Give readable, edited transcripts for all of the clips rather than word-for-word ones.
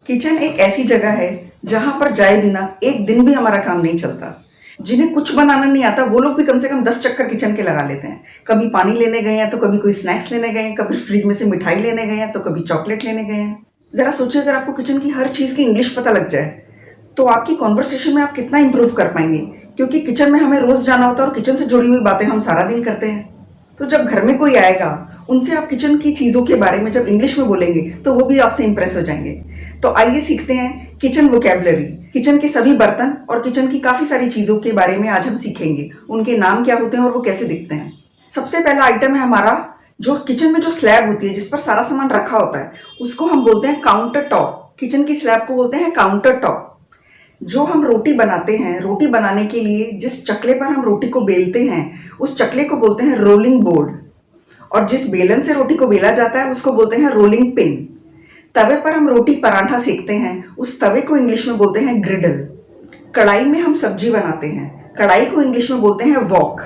Kitchen एक ऐसी जगह है जहां पर जाए बिना एक दिन भी हमारा काम नहीं चलता। जिन्हें कुछ बनाना नहीं आता वो लोग भी कम से कम 10 चक्कर किचन के लगा लेते हैं। कभी पानी लेने गए हैं तो कभी कोई स्नैक्स लेने गए हैं, कभी फ्रिज में से मिठाई लेने गए हैं तो कभी चॉकलेट लेने गए हैं। जरा सोचिए, अगर आपको किचन की हर चीज़ की इंग्लिश पता लग जाए तो आपकी कॉन्वर्सेशन में आप कितना इंप्रूव कर पाएंगे, क्योंकि किचन में हमें रोज जाना होता है और किचन से जुड़ी हुई बातें हम सारा दिन करते हैं। तो जब घर में कोई आएगा उनसे आप किचन की चीज़ों के बारे में जब इंग्लिश में बोलेंगे तो वो भी आपसे इंप्रेस हो जाएंगे। तो आइए सीखते हैं किचन वोकैबुलरी। किचन के सभी बर्तन और किचन की काफ़ी सारी चीज़ों के बारे में आज हम सीखेंगे। उनके नाम क्या होते हैं और वो कैसे दिखते हैं। सबसे पहला आइटम है हमारा, जो किचन में जो स्लैब होती है जिस पर सारा सामान रखा होता है उसको हम बोलते हैं काउंटर टॉप। किचन की स्लैब को बोलते हैं काउंटर टॉप। जो हम रोटी बनाते हैं, रोटी बनाने के लिए जिस चकले पर हम रोटी को बेलते हैं उस चकले को बोलते हैं रोलिंग बोर्ड, और जिस बेलन से रोटी को बेला जाता है उसको बोलते हैं रोलिंग पिन। तवे पर हम रोटी पराठा सेकते हैं, उस तवे को इंग्लिश में बोलते हैं ग्रिडल। कढ़ाई में हम सब्जी बनाते हैं, कढ़ाई को इंग्लिश में बोलते हैं वॉक।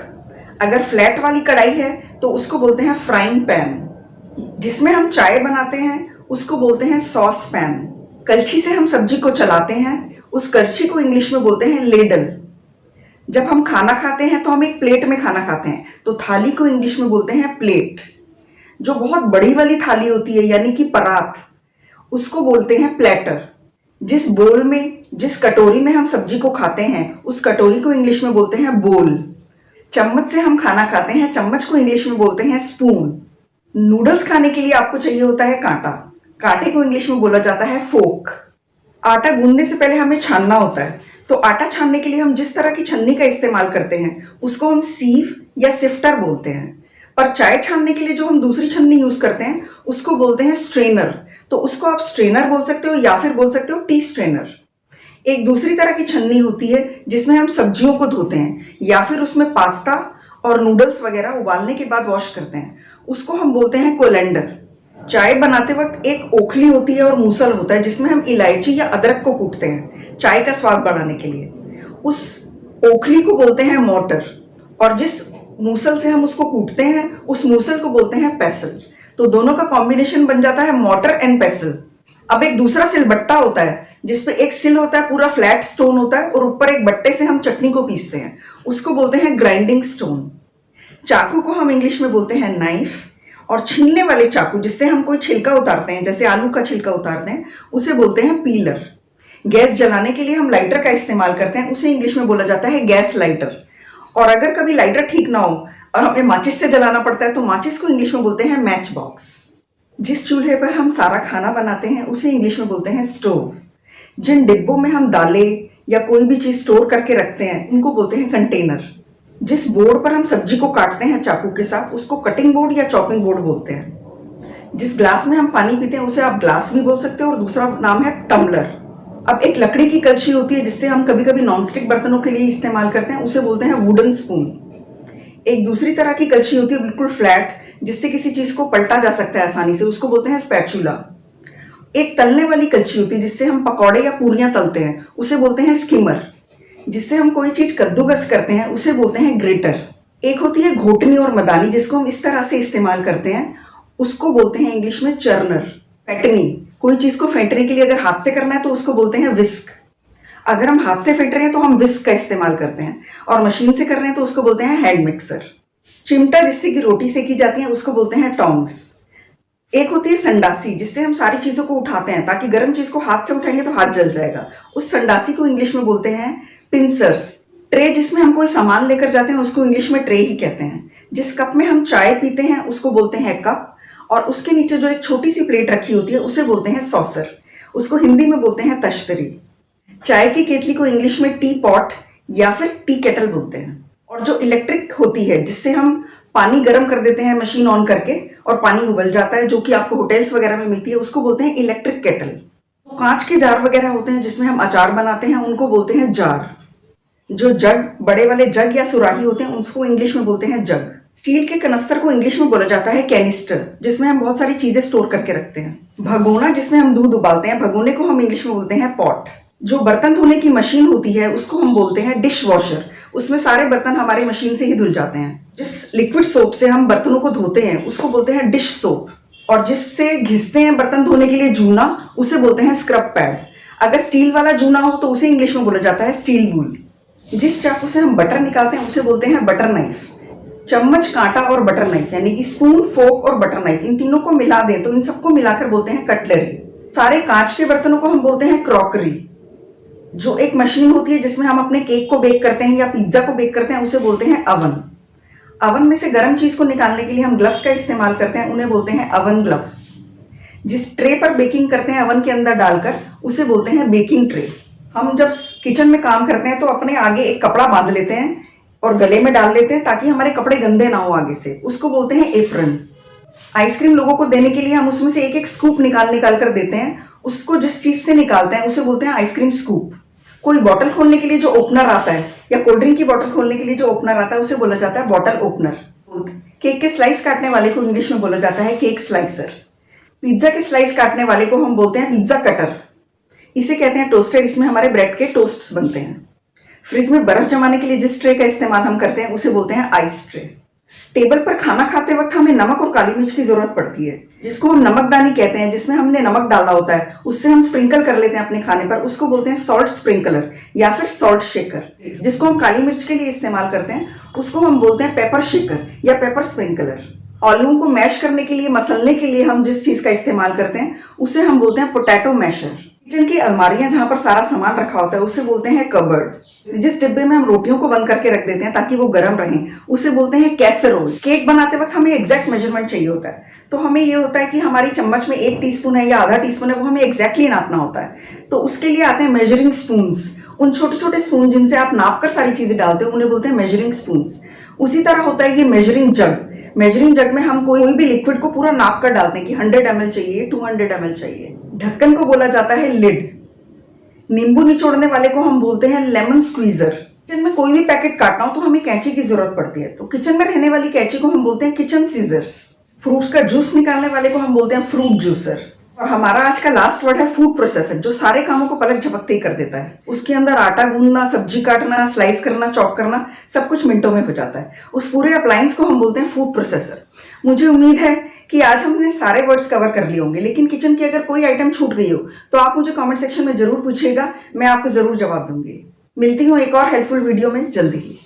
अगर फ्लैट वाली कढ़ाई है तो उसको बोलते हैं फ्राइंग पैन। जिसमें हम चाय बनाते हैं उसको बोलते हैं सॉस पैन। कलछी से हम सब्जी को चलाते हैं, उस कलछी को इंग्लिश में बोलते हैं लेडल। जब हम खाना खाते हैं तो हम एक प्लेट में खाना खाते हैं, तो थाली को इंग्लिश में बोलते हैं प्लेट। जो बहुत बड़ी वाली थाली होती है यानी कि परात, उसको बोलते हैं प्लेटर। जिस बोल में, जिस कटोरी में हम सब्जी को खाते हैं उस कटोरी को इंग्लिश में बोलते हैं बोल। चम्मच से हम खाना खाते हैं, चम्मच को इंग्लिश में बोलते हैं स्पून। नूडल्स खाने के लिए आपको चाहिए होता है कांटा, कांटे को इंग्लिश में बोला जाता है फोक। आटा गूंदने से पहले हमें छानना होता है, तो आटा छानने के लिए हम जिस तरह की छन्नी का इस्तेमाल करते हैं उसको हम सीव या सिफ्टर बोलते हैं। पर चाय छानने के लिए जो हम दूसरी छन्नी यूज करते हैं उसको बोलते हैं स्ट्रेनर। तो उसको आप स्ट्रेनर बोल सकते हो या फिर बोल सकते हो टी स्ट्रेनर। एक दूसरी तरह की छन्नी होती है जिसमें हम सब्जियों को धोते हैं या फिर उसमें पास्ता और नूडल्स वगैरह उबालने के बाद वॉश करते हैं, उसको हम बोलते हैं कोलेंडर। चाय बनाते वक्त एक ओखली होती है और मूसल होता है जिसमें हम इलायची या अदरक को कूटते हैं चाय का स्वाद बढ़ाने के लिए। उस ओखली को बोलते हैं मोटर, और जिस मूसल से हम उसको कूटते हैं उस मूसल को बोलते हैं पेसल। तो दोनों का कॉम्बिनेशन बन जाता है मोटर एंड पेसल। अब एक दूसरा सिलबट्टा होता है जिसपे एक सिल होता है, पूरा फ्लैट स्टोन होता है, और ऊपर एक बट्टे से हम चटनी को पीसते हैं, उसको बोलते हैं ग्राइंडिंग स्टोन। चाकू को हम इंग्लिश में बोलते हैं नाइफ, और छीलने वाले चाकू जिससे हम कोई छिलका उतारते हैं, जैसे आलू का छिलका उतारते हैं, उसे बोलते हैं पीलर। गैस जलाने के लिए हम लाइटर का इस्तेमाल करते हैं, उसे इंग्लिश में बोला जाता है गैस लाइटर। और अगर कभी लाइटर ठीक ना हो और हमें माचिस से जलाना पड़ता है तो माचिस को इंग्लिश में बोलते हैं मैच बॉक्स। जिस चूल्हे पर हम सारा खाना बनाते हैं उसे इंग्लिश में बोलते हैं स्टोव। जिन डिब्बों में हम दालें या कोई भी चीज़ स्टोर करके रखते हैं उनको बोलते हैं कंटेनर। जिस बोर्ड पर हम सब्जी को काटते हैं चाकू के साथ उसको कटिंग बोर्ड या चॉपिंग बोर्ड बोलते हैं। जिस ग्लास में हम पानी पीते हैं उसे आप ग्लास भी बोल सकते हो, और दूसरा नाम है टम्बलर। अब एक लकड़ी की कलछी होती है जिससे हम कभी कभी नॉनस्टिक बर्तनों के लिए इस्तेमाल करते हैं, उसे बोलते हैं वुडन स्पून। एक दूसरी तरह की कलछी होती है बिल्कुल फ्लैट, जिससे किसी चीज को पलटा जा सकता है आसानी से, उसको बोलते हैं स्पैचुला। एक तलने वाली कलछी होती है जिससे हम पकौड़े या पूरियां तलते हैं, उसे बोलते हैं स्किमर। जिससे हम कोई चीज कद्दूकस करते हैं उसे बोलते हैं ग्रेटर। एक होती है घोटनी और मदानी जिसको हम इस तरह से इस्तेमाल करते हैं, उसको बोलते हैं इंग्लिश में चर्नर। फेंटनी, कोई चीज को फेंटने के लिए अगर हाथ से करना है तो उसको बोलते हैं विस्क। अगर हम हाथ से फेंट रहे हैं तो हम विस्क का इस्तेमाल करते हैं, और मशीन से कर रहे हैं तो उसको बोलते हैं हैंड मिक्सर। चिमटा जिससे कि रोटी सेकी जाती है उसको बोलते हैं टोंग्स। एक होती है संडासी जिससे हम सारी चीजों को उठाते हैं, ताकि गर्म चीज को हाथ से उठाएंगे तो हाथ जल जाएगा। उस संडासी को इंग्लिश में बोलते हैं पिंसर्स। ट्रे जिसमें हम कोई सामान लेकर जाते हैं उसको इंग्लिश में ट्रे ही कहते हैं। जिस कप में हम चाय पीते हैं उसको बोलते हैं कप, और उसके नीचे जो एक छोटी सी प्लेट रखी होती है उसे बोलते हैं सॉसर। उसको हिंदी में बोलते हैं तश्तरी। चाय की केतली को इंग्लिश में टी पॉट या फिर टी केटल बोलते हैं। और जो इलेक्ट्रिक होती है जिससे हम पानी गर्म कर देते हैं मशीन ऑन करके और पानी उबल जाता है, जो कि आपको होटल्स वगैरह में मिलती है, उसको बोलते हैं इलेक्ट्रिक केटल। कांच के जार वगैरह होते हैं जिसमें हम अचार बनाते हैं, उनको बोलते हैं जार। जो जग, बड़े वाले जग या सुराही होते हैं, उसको इंग्लिश में बोलते हैं जग। स्टील के कनस्तर को इंग्लिश में बोला जाता है कैनिस्टर, जिसमें हम बहुत सारी चीजें स्टोर करके रखते हैं। भगोना जिसमें हम दूध उबालते हैं, भगोने को हम इंग्लिश में बोलते हैं पॉट। जो बर्तन धोने की मशीन होती है उसको हम बोलते हैं डिश वॉशर। उसमें सारे बर्तन हमारी मशीन से ही धुल जाते हैं। जिस लिक्विड सोप से हम बर्तनों को धोते हैं उसको बोलते हैं डिश सोप। और जिससे घिसते हैं बर्तन धोने के लिए जूना, उसे बोलते हैं स्क्रब पैड। अगर स्टील वाला जूना हो तो उसे इंग्लिश में बोला जाता है स्टील वूल। जिस चाकू से हम बटर निकालते हैं उसे बोलते हैं बटर नाइफ। चम्मच, कांटा और बटर नाइफ यानी कि स्पून, फोक और बटर नाइफ, इन तीनों को मिला दें तो इन सबको मिलाकर बोलते हैं कटलरी। सारे कांच के बर्तनों को हम बोलते हैं क्रॉकरी। जो एक मशीन होती है जिसमें हम अपने केक को बेक करते हैं या पिज्जा को बेक करते हैं, उसे बोलते हैं अवन। अवन में से गर्म चीज को निकालने के लिए हम ग्लव्स का इस्तेमाल करते हैं, उन्हें बोलते हैं अवन ग्लव्स। जिस ट्रे पर बेकिंग करते हैं अवन के अंदर डालकर, उसे बोलते हैं बेकिंग ट्रे। हम जब किचन में काम करते हैं तो अपने आगे एक कपड़ा बांध लेते हैं और गले में डाल लेते हैं ताकि हमारे कपड़े गंदे ना हो आगे से, उसको बोलते हैं एप्रन। आइसक्रीम लोगों को देने के लिए हम उसमें से एक एक स्कूप निकाल कर देते हैं। उसको जिस चीज से निकालते हैं उसे बोलते हैं आइसक्रीम स्कूप। कोई बॉटल खोलने के लिए जो ओपनर आता है या कोल्ड ड्रिंक की बॉटल खोलने के लिए जो ओपनर आता है, उसे बोला जाता है बॉटल ओपनर। केक के स्लाइस काटने वाले को इंग्लिश में बोला जाता है केक स्लाइसर। पिज्जा के स्लाइस काटने वाले को हम बोलते हैं पिज्जा कटर। इसे कहते हैं टोस्टर, इसमें हमारे ब्रेड के टोस्ट्स बनते हैं। फ्रिज में बर्फ जमाने के लिए जिस ट्रे का इस्तेमाल हम करते हैं उसे बोलते हैं आइस ट्रे। टेबल पर खाना खाते वक्त हमें नमक और काली मिर्च की जरूरत पड़ती है, जिसको हम नमकदानी कहते हैं, जिसमें हमने नमक डाला होता है, उससे हम स्प्रिंकल कर लेते हैं अपने खाने पर, उसको बोलते हैं सॉल्ट स्प्रिंकलर या फिर सॉल्ट शेकर। जिसको हम काली मिर्च के लिए इस्तेमाल करते हैं उसको हम बोलते हैं पेपर शेकर या पेपर स्प्रिंकलर। आलूओं को मैश करने के लिए, मसलने के लिए हम जिस चीज का इस्तेमाल करते हैं उसे हम बोलते हैं पोटैटो मैशर। किचन की अलमारियां जहां पर सारा सामान रखा होता है उसे बोलते हैं कबर्ड। जिस डिब्बे में हम रोटियों को बंद करके रख देते हैं ताकि वो गर्म रहें, उसे बोलते हैं कैसरोल। केक बनाते वक्त हमें एग्जैक्ट मेजरमेंट चाहिए होता है, तो हमें ये होता है कि हमारी चम्मच में 1 टीस्पून है या आधा टीस्पून है, वो हमें एग्जैक्टली नापना होता है। तो उसके लिए आते हैं मेजरिंग स्पून्स। उन छोटे छोटे स्पून जिनसे आप नाप कर सारी चीजें डालते हो उन्हें बोलते हैं मेजरिंग स्पून्स। उसी तरह होता है ये मेजरिंग जग। मेजरिंग जग में हम कोई भी लिक्विड को पूरा नाप कर डालते हैं कि 100 ml चाहिए, 200 ml चाहिए। ढक्कन को बोला जाता है लिड। नींबू निचोड़ने वाले को हम बोलते हैं लेमन स्क्वीजर। किचन में कोई भी पैकेट काटना हो तो हमें कैंची की जरूरत पड़ती है, तो किचन में रहने वाली कैंची को हम बोलते हैं किचन सीजर्स। फ्रूट्स का जूस निकालने वाले को हम बोलते हैं फ्रूट जूसर। और हमारा आज का लास्ट वर्ड है फूड प्रोसेसर, जो सारे कामों को पलक झपकते ही कर देता है। उसके अंदर आटा गूंदना, सब्जी काटना, स्लाइस करना, चॉप करना, सब कुछ मिनटों में हो जाता है। उस पूरे अप्लायंस को हम बोलते हैं फूड प्रोसेसर। मुझे उम्मीद है कि आज हमने सारे वर्ड्स कवर कर लिए होंगे, लेकिन किचन की अगर कोई आइटम छूट गई हो तो आप मुझे कमेंट सेक्शन में जरूर पूछिएगा, मैं आपको जरूर जवाब दूंगी। मिलती हूँ एक और हेल्पफुल वीडियो में जल्दी ही।